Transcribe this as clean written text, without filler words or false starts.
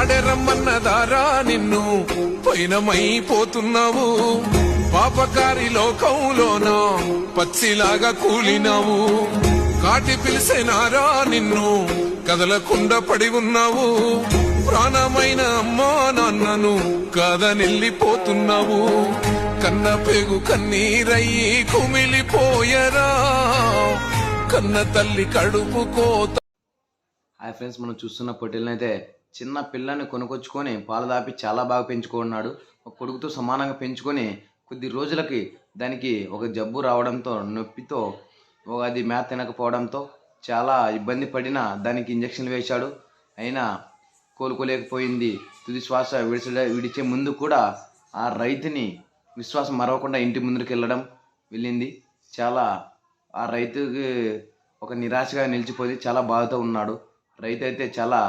పాడెరమ్మన్నదారా నిన్ను పైనమైపోతున్నావు. పాపకారి లోకంలోన పచ్చిలాగా కూలినావు. కాటి పిలిసేనారా నిన్ను కదలకుండా పడి ఉన్నావు. ప్రాణమైన అమ్మా నాన్నను కాదనెళ్ళిపోతున్నావు. కన్న పేగు కన్నీరయ్యి కుమిలిపోయరా కన్న తల్లి కడుపు కోత. హాయ్ ఫ్రెండ్స్, మనం చూస్తున్న పొట్టేలను అయితే చిన్న పిల్లని కొనుకొచ్చుకొని పాలు దాపి చాలా బాగా పెంచుకున్నాడు. ఒక కొడుకుతో సమానంగా పెంచుకొని కొద్ది రోజులకి దానికి ఒక జబ్బు రావడంతో, నొప్పితో, అది మేత తినకపోవడంతో చాలా ఇబ్బంది పడిన దానికి ఇంజక్షన్లు వేశాడు. అయినా కోలుకోలేకపోయింది. తుది శ్వాస విడిచే ముందు కూడా ఆ రైతుని విశ్వాసం మరవకుండా ఇంటి ముందుకు వెళ్ళింది. చాలా ఆ రైతుకి ఒక నిరాశగా నిలిచిపోయి చాలా బాధతో ఉన్నాడు. రైతు అయితే చాలా